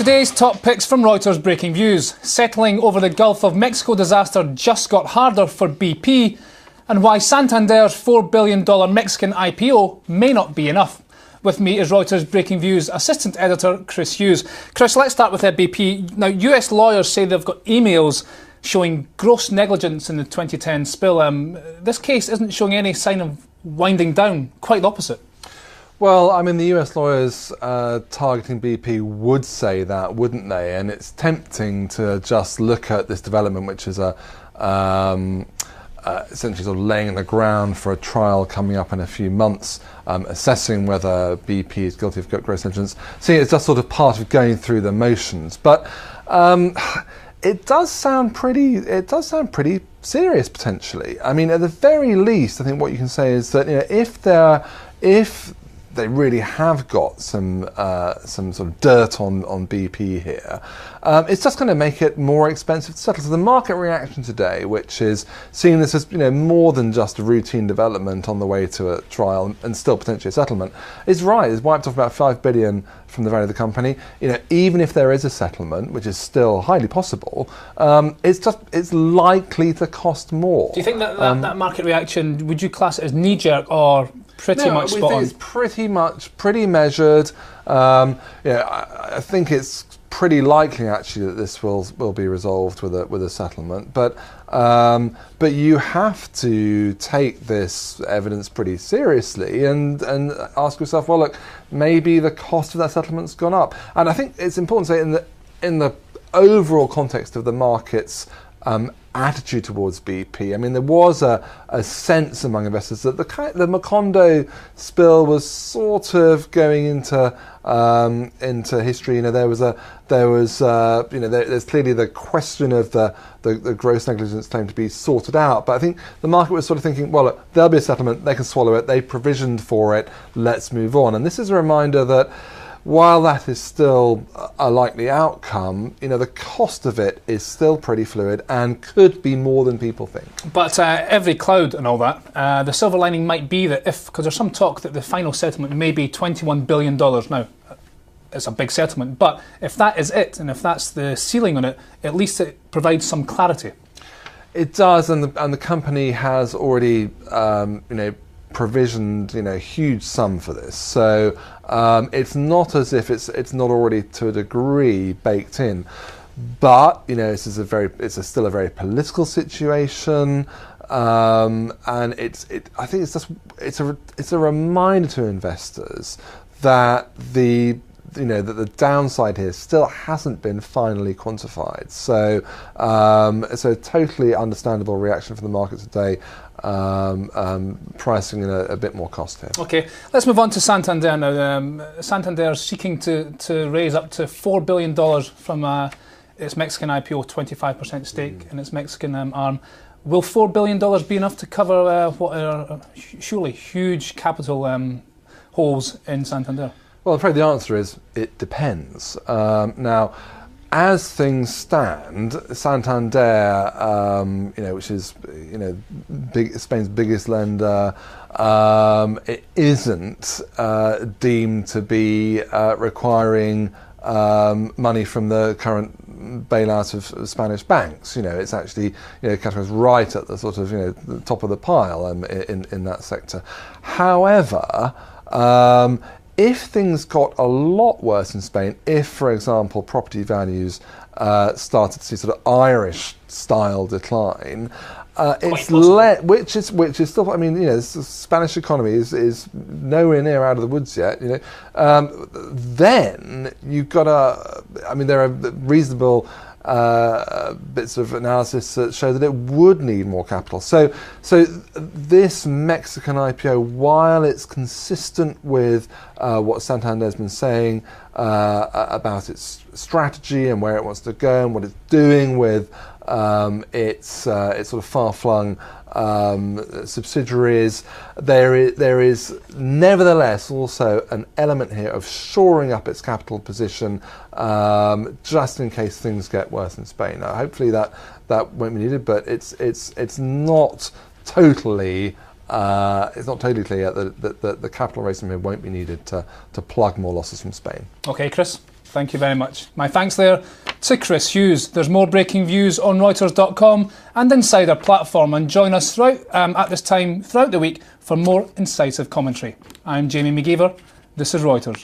Today's top picks from Reuters Breaking Views. Settling over the Gulf of Mexico disaster just got harder for BP, and why Santander's $4 billion Mexican IPO may not be enough. With me is Reuters Breaking Views Assistant Editor Chris Hughes. Chris, let's start with BP. Now, US lawyers say they've got emails showing gross negligence in the 2010 spill. This case isn't showing any sign of winding down, quite the opposite. Well, I mean, the US lawyers targeting BP would say that, wouldn't they? And it's tempting to just look at this development, which is essentially sort of laying the ground for a trial coming up in a few months, assessing whether BP is guilty of gross negligence. See, it's just sort of part of going through the motions. But it does sound pretty serious potentially. I mean, at the very least, I think what you can say is that, you know, if they really have got some sort of dirt on BP here, it's just going to make it more expensive to settle. So the market reaction today, which is seeing this as, you know, more than just a routine development on the way to a trial and still potentially a settlement, is right. It's wiped off about $5 billion from the value of the company. You know, even if there is a settlement, which is still highly possible, it's likely to cost more. Do you think that market reaction, would you class it as knee-jerk or pretty much spot on? It's pretty measured. I think it's pretty likely actually that this will be resolved with a settlement. But you have to take this evidence pretty seriously and ask yourself, well, look, maybe the cost of that settlement's gone up. And I think it's important to say in the overall context of the market's attitude towards BP. I mean, there was a sense among investors that the Macondo spill was sort of going into history. You know, there's clearly the question of the gross negligence claim to be sorted out. But I think the market was sort of thinking, well, look, there'll be a settlement, they can swallow it, they provisioned for it, let's move on. And this is a reminder that while that is still a likely outcome, you know, the cost of it is still pretty fluid and could be more than people think. But every cloud and all that, the silver lining might be that because there's some talk that the final settlement may be $21 billion. Now, it's a big settlement, but if that is it, and if that's the ceiling on it, at least it provides some clarity. It does, and the company has already, provisioned, a huge sum for this. So it's not as if it's not already to a degree baked in. But this is still a very political situation, and I think it's a reminder to investors that the downside here still hasn't been finally quantified. So it's a totally understandable reaction from the market today, pricing in a bit more cost here. Okay, let's move on to Santander now. Santander is seeking to raise up to $4 billion from its Mexican IPO 25% stake in its Mexican arm. Will $4 billion be enough to cover what are surely huge capital holes in Santander? Well, I'm afraid the answer is it depends. Now, as things stand, Santander, which is Spain's biggest lender, it isn't deemed to be requiring money from the current bailout of Spanish banks. It's actually categorized right at the sort of the top of the pile in that sector. However, if things got a lot worse in Spain, if, for example, property values started to see sort of Irish-style decline, which is still, I mean, the Spanish economy is nowhere near out of the woods yet. Then you've got there are reasonable bits of analysis that show that it would need more capital. So this Mexican IPO, while it's consistent with what Santander's been saying about its strategy and where it wants to go and what it's doing with its sort of far-flung subsidiaries, there is nevertheless also an element here of shoring up its capital position just in case things get worse in Spain. Now, hopefully that won't be needed, but it's not totally clear that the capital raising here won't be needed to plug more losses from Spain. Okay, Chris. Thank you very much. My thanks there to Chris Hughes. There's more breaking views on Reuters.com and inside our platform, and join us throughout at this time throughout the week for more incisive commentary. I'm Jamie McGeever. This is Reuters.